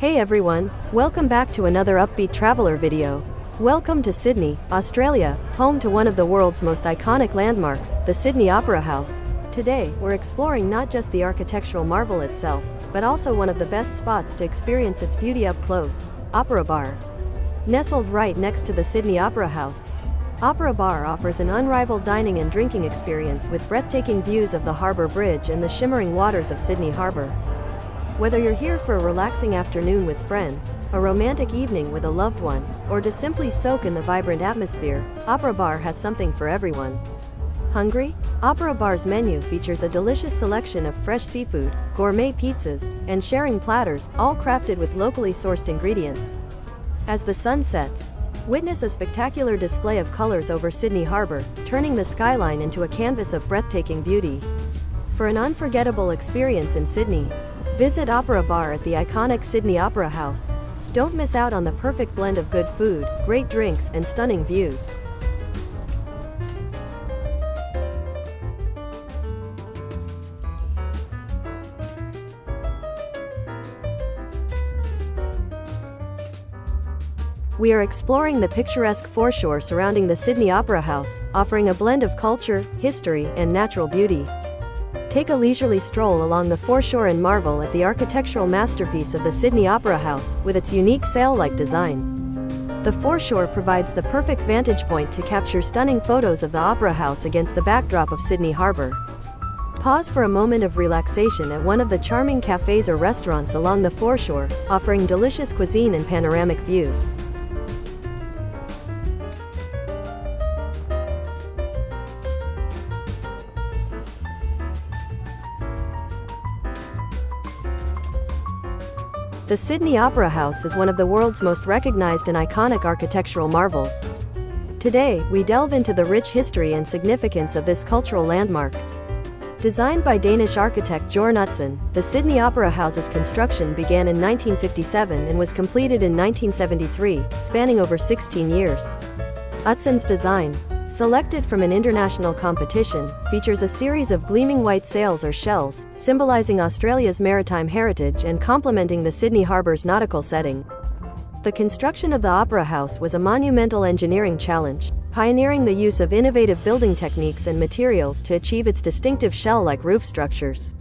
Hey everyone, welcome back to another upbeat traveler video. Welcome to Sydney, Australia, home to one of the world's most iconic landmarks, the Sydney Opera House. Today, we're exploring not just the architectural marvel itself, but also one of the best spots to experience its beauty up close, Opera Bar. Nestled right next to the Sydney Opera House, Opera Bar offers an unrivaled dining and drinking experience with breathtaking views of the Harbour Bridge and the shimmering waters of Sydney Harbour. Whether you're here for a relaxing afternoon with friends, a romantic evening with a loved one, or to simply soak in the vibrant atmosphere, Opera Bar has something for everyone. Hungry? Opera Bar's menu features a delicious selection of fresh seafood, gourmet pizzas, and sharing platters, all crafted with locally sourced ingredients. As the sun sets, witness a spectacular display of colors over Sydney Harbour, turning the skyline into a canvas of breathtaking beauty. For an unforgettable experience in Sydney, visit Opera Bar at the iconic Sydney Opera House. Don't miss out on the perfect blend of good food, great drinks, and stunning views. We are exploring the picturesque foreshore surrounding the Sydney Opera House, offering a blend of culture, history, and natural beauty. Take a leisurely stroll along the foreshore and marvel at the architectural masterpiece of the Sydney Opera House, with its unique sail-like design. The foreshore provides the perfect vantage point to capture stunning photos of the Opera House against the backdrop of Sydney Harbour. Pause for a moment of relaxation at one of the charming cafes or restaurants along the foreshore, offering delicious cuisine and panoramic views. The Sydney Opera House is one of the world's most recognized and iconic architectural marvels. Today, we delve into the rich history and significance of this cultural landmark. Designed by Danish architect Jørn Utzon, the Sydney Opera House's construction began in 1957 and was completed in 1973, spanning over 16 years. Utzon's design, selected from an international competition, features a series of gleaming white sails or shells, symbolizing Australia's maritime heritage and complementing the Sydney Harbour's nautical setting. The construction of the Opera House was a monumental engineering challenge, pioneering the use of innovative building techniques and materials to achieve its distinctive shell-like roof structures.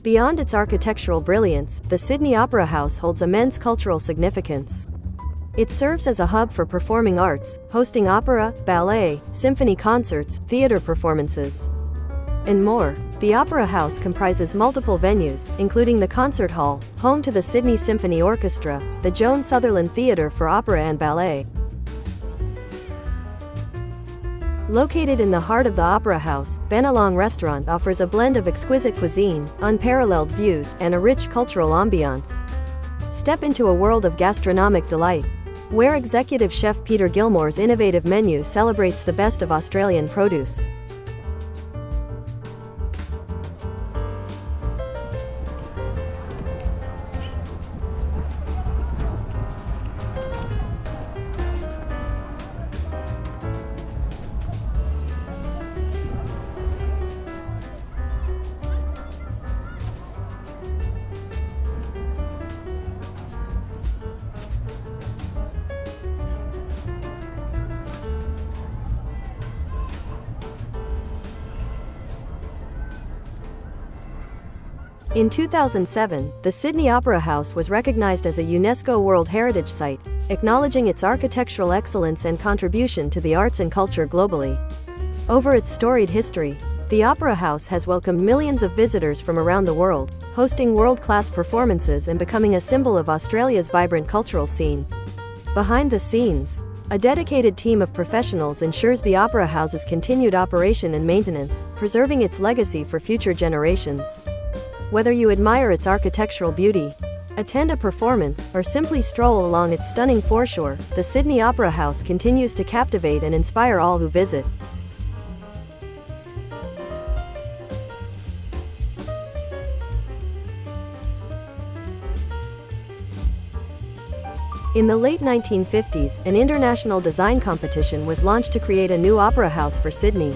Beyond its architectural brilliance, the Sydney Opera House holds immense cultural significance. It serves as a hub for performing arts, hosting opera, ballet, symphony concerts, theatre performances, and more. The Opera House comprises multiple venues, including the Concert Hall, home to the Sydney Symphony Orchestra, the Joan Sutherland Theatre for Opera and Ballet. Located in the heart of the Opera House, Bennelong Restaurant offers a blend of exquisite cuisine, unparalleled views, and a rich cultural ambiance. Step into a world of gastronomic delight, where executive chef Peter Gilmore's innovative menu celebrates the best of Australian produce. In 2007, the Sydney Opera House was recognized as a UNESCO World Heritage Site, acknowledging its architectural excellence and contribution to the arts and culture globally. Over its storied history, the Opera House has welcomed millions of visitors from around the world, hosting world-class performances and becoming a symbol of Australia's vibrant cultural scene. Behind the scenes, a dedicated team of professionals ensures the Opera House's continued operation and maintenance, preserving its legacy for future generations. Whether you admire its architectural beauty, attend a performance, or simply stroll along its stunning foreshore, the Sydney Opera House continues to captivate and inspire all who visit. In the late 1950s, an international design competition was launched to create a new opera house for Sydney.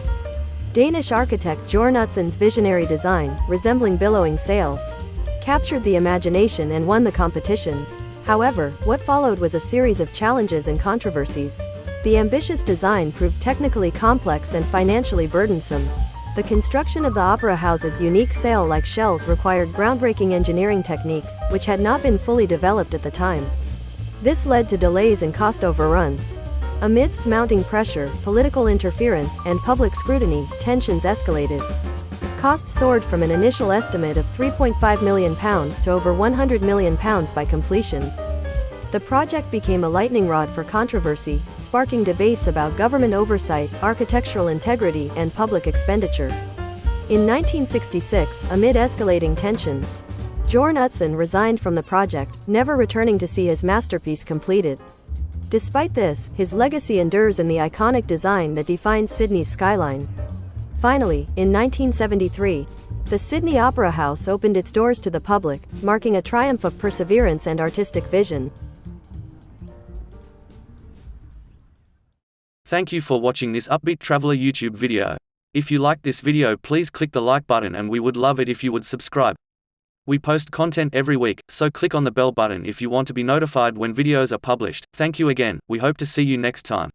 Danish architect Jørn Utzon's visionary design, resembling billowing sails, captured the imagination and won the competition. However, what followed was a series of challenges and controversies. The ambitious design proved technically complex and financially burdensome. The construction of the Opera House's unique sail-like shells required groundbreaking engineering techniques, which had not been fully developed at the time. This led to delays and cost overruns. Amidst mounting pressure, political interference, and public scrutiny, tensions escalated. Costs soared from an initial estimate of £3.5 million to over £100 million by completion. The project became a lightning rod for controversy, sparking debates about government oversight, architectural integrity, and public expenditure. In 1966, amid escalating tensions, Jørn Utzon resigned from the project, never returning to see his masterpiece completed. Despite this, his legacy endures in the iconic design that defines Sydney's skyline. Finally, in 1973, the Sydney Opera House opened its doors to the public, marking a triumph of perseverance and artistic vision. Thank you for watching this Upbeat Traveler YouTube video. If you liked this video, please click the like button, and we would love it if you would subscribe. We post content every week, so click on the bell button if you want to be notified when videos are published. Thank you again, we hope to see you next time.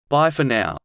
Bye for now.